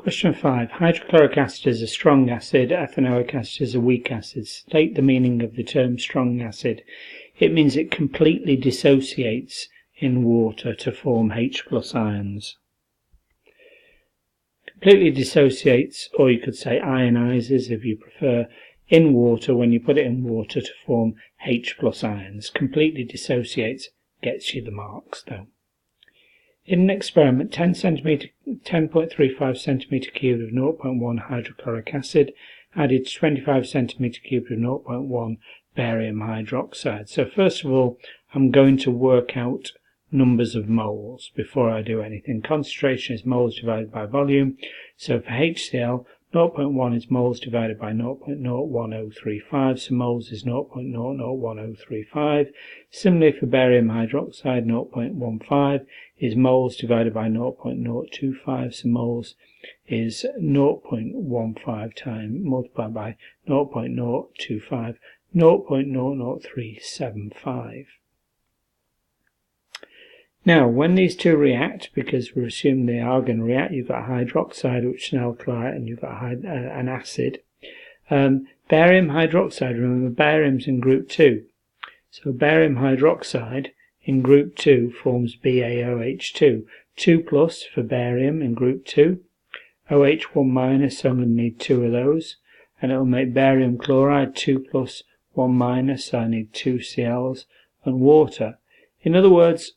Question 5. Hydrochloric acid is a strong acid, ethanoic acid is a weak acid. State the meaning of the term strong acid. It means it completely dissociates in water to form H plus ions. Completely dissociates, or you could say ionizes if you prefer, in water when you put it in water to form H plus ions. Completely dissociates gets you the marks though. In an experiment, 10.35 centimeter cubed of 0.1 hydrochloric acid added to 25 centimeter cubed of 0.1 barium hydroxide. So first of all, I'm going to work out numbers of moles before I do anything. Concentration is moles divided by volume. So for HCl, 0.1 is moles divided by 0.01035, so moles is 0.01035. Similarly for barium hydroxide, 0.15 is moles divided by 0.025, so moles is 0.15 times multiplied by 0.025, 0.00375. Now, when these two react, because we're assuming they are going to react, you've got hydroxide, which is an alkali, and you've got an acid. Barium hydroxide, remember barium's in group 2. So barium hydroxide in group 2 forms BaOH2. 2 plus for barium in group 2. OH1 minus, so I'm going to need 2 of those. And it'll make barium chloride, 2 plus 1 minus, so I need 2 Cl's, and water. In other words,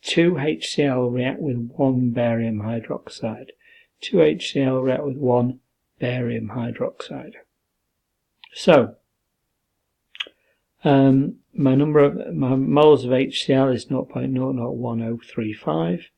2 HCl react with 1 barium hydroxide. 2 HCl react with 1 barium hydroxide. So, my moles of HCl is 0.00135.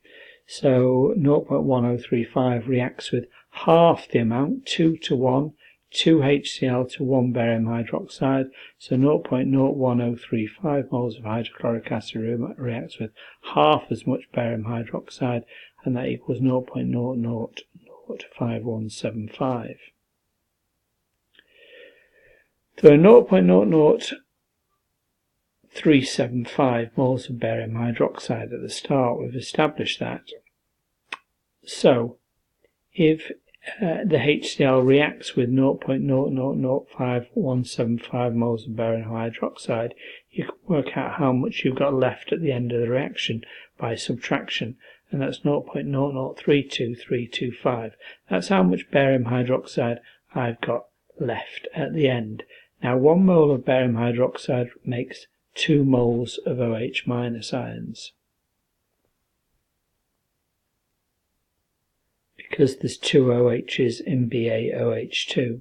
So 0.1035 reacts with half the amount, 2 to 1, 2 HCl to 1 barium hydroxide, so 0.01035 moles of hydrochloric acid reacts with half as much barium hydroxide, and that equals 0.005175. So 0.00375 moles of barium hydroxide at the start, we've established that. So, if the HCl reacts with 0.005175 moles of barium hydroxide, you can work out how much you've got left at the end of the reaction by subtraction, and that's 0.0032325. That's how much barium hydroxide I've got left at the end. Now 1 mole of barium hydroxide makes 2 moles of OH minus ions. Because there's 2 OHs in BaOH2.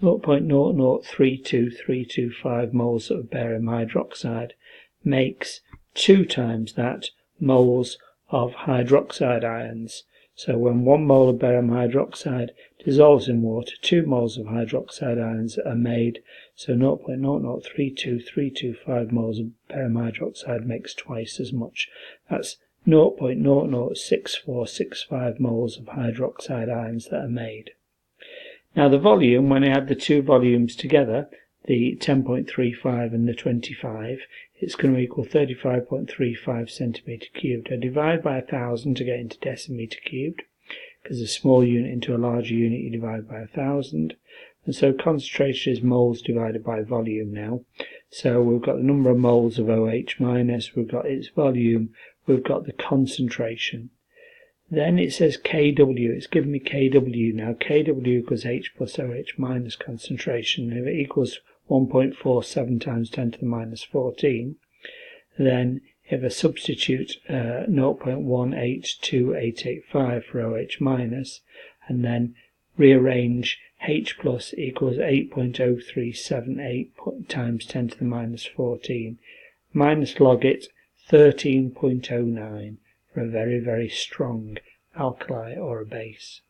0.003235 moles of barium hydroxide makes 2 times that moles of hydroxide ions. So when 1 mole of barium hydroxide dissolves in water, 2 moles of hydroxide ions are made. So 0.0032325 moles of barium hydroxide makes twice as much. That's 0.006465 moles of hydroxide ions that are made. Now the volume, when I add the two volumes together, the 10.35 and the 25, it's going to equal 35.35 centimeter cubed. I divide by 1,000 to get into decimeter cubed, because a small unit into a larger unit you divide by 1,000. And so concentration is moles divided by volume now. So we've got the number of moles of OH minus, we've got its volume, we've got the concentration. Then it says Kw, it's given me Kw now. Kw equals H plus OH minus concentration. If it equals 1.47 times 10 to the minus 14, then if I substitute 0.182885 for OH minus, and then rearrange H plus equals 8.0378 times 10 to the minus 14, minus log it 13.09 for a very, very strong alkali or a base.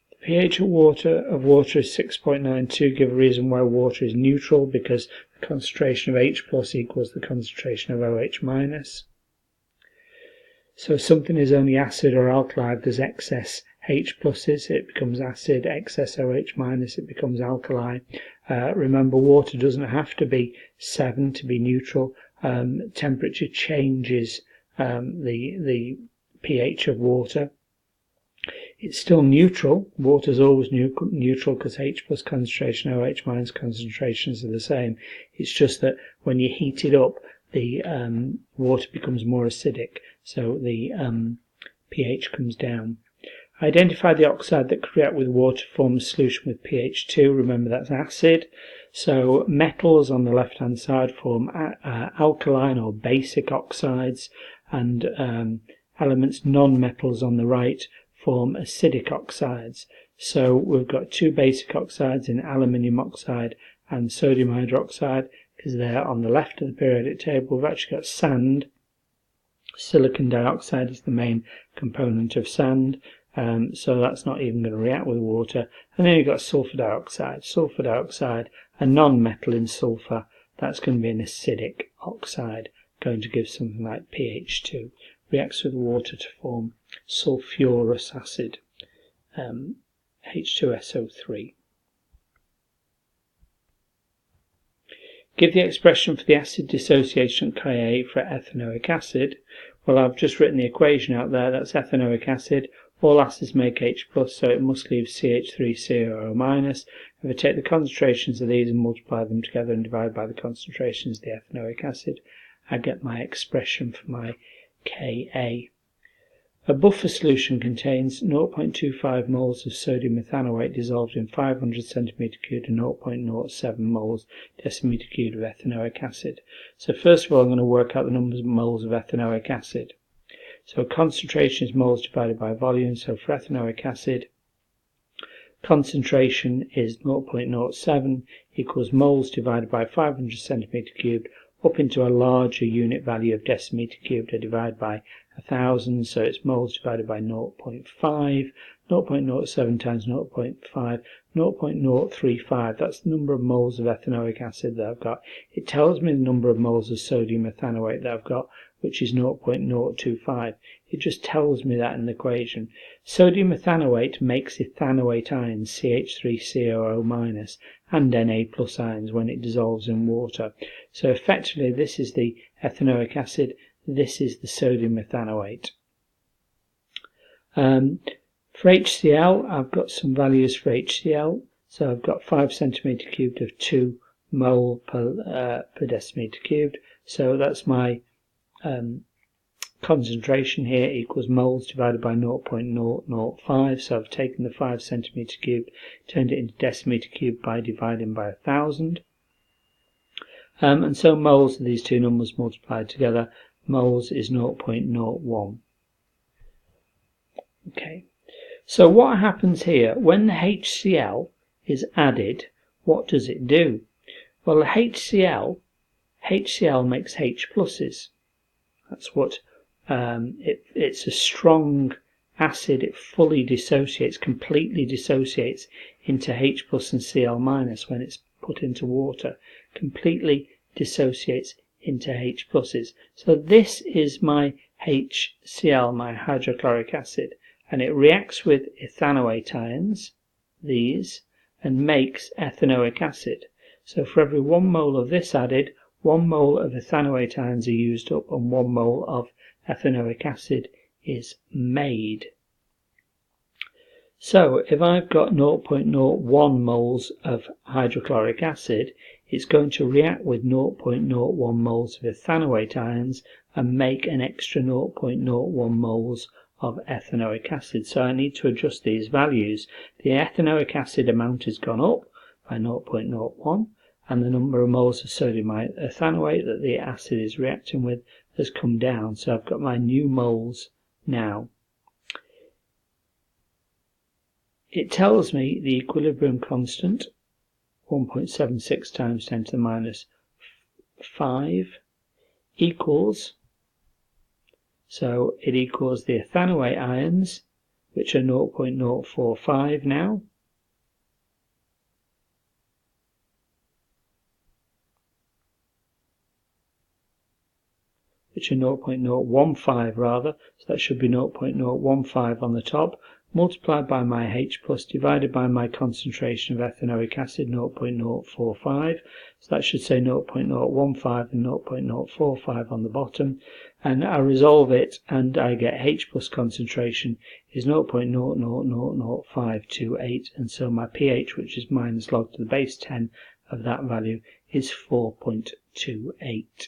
The pH of water is 6.92. Give a reason why water is neutral, because the concentration of H plus equals the concentration of OH minus. So if something is only acid or alkali, there's excess H pluses, it becomes acid, excess OH minus, it becomes alkali. Remember, water doesn't have to be 7 to be neutral. temperature changes the pH of water. It's still neutral. Water is always neutral because H plus concentration, OH minus concentrations are the same. It's just that when you heat it up, the water becomes more acidic, so the pH comes down. Identify the oxide that could react with water to form a solution with pH 2. Remember, that's acid. So metals on the left hand side form alkaline or basic oxides, and elements non-metals on the right form acidic oxides. So we've got two basic oxides in aluminium oxide and sodium hydroxide, because they're on the left of the periodic table. We've actually got sand. Silicon dioxide is the main component of sand, so that's not even going to react with water. And then you've got sulfur dioxide. Sulfur dioxide, a non-metal in sulfur, that's going to be an acidic oxide, going to give something like pH 2. Reacts with water to form sulfurous acid, H2SO3. Give the expression for the acid dissociation Ka for ethanoic acid. Well, I've just written the equation out there. That's ethanoic acid. All acids make H+, so it must leave CH3COO-. If I take the concentrations of these and multiply them together and divide by the concentrations of the ethanoic acid, I get my expression for my Ka. A buffer solution contains 0.25 moles of sodium ethanoate dissolved in 500 centimetre cubed and 0.07 moles decimetre cubed of ethanoic acid. So first of all, I'm going to work out the numbers of moles of ethanoic acid. So concentration is moles divided by volume. So for ethanoic acid, concentration is 0.07 equals moles divided by 500 centimetre cubed up into a larger unit value of decimetre cubed. I divide by 1000, so it's moles divided by 0.5, 0.07 times 0.5, 0.035. That's the number of moles of ethanoic acid that I've got. It tells me the number of moles of sodium ethanoate that I've got, which is 0.025. It just tells me that in the equation. Sodium ethanoate makes ethanoate ions, CH3COO- and Na+ ions when it dissolves in water. So effectively this is the ethanoic acid, this is the sodium ethanoate. For HCl, I've got some values for HCl. So I've got 5 centimetre cubed of 2 mole per decimetre cubed. So that's my concentration here equals moles divided by 0.005. So I've taken the 5 centimetre cubed, turned it into decimetre cubed by dividing by 1000. And so moles of these two numbers multiplied together, moles is 0.01. Okay, so what happens here when the HCl is added? What does it do? Well, the HCl makes H pluses. That's what it's a strong acid. It fully dissociates, completely dissociates into H plus and Cl minus when it's put into water. Completely dissociates into H pluses. So this is my HCl, my hydrochloric acid, and it reacts with ethanoate ions, these, and makes ethanoic acid. So for every 1 mole of this added, 1 mole of ethanoate ions are used up and 1 mole of ethanoic acid is made. So if I've got 0.01 moles of hydrochloric acid, it's going to react with 0.01 moles of ethanoate ions and make an extra 0.01 moles of ethanoic acid. So I need to adjust these values. The ethanoic acid amount has gone up by 0.01 and the number of moles of sodium ethanoate that the acid is reacting with has come down. So I've got my new moles now. It tells me the equilibrium constant, 1.76 times 10 to the minus 5, equals, so it equals the ethanoate ions, which are 0.045 now, which are 0.015 rather, so that should be 0.015 on the top, multiplied by my H plus divided by my concentration of ethanoic acid, 0.045. So that should say 0.015 and 0.045 on the bottom. And I resolve it and I get H plus concentration is 0.000528. And so my pH, which is minus log to the base 10 of that value, is 4.28.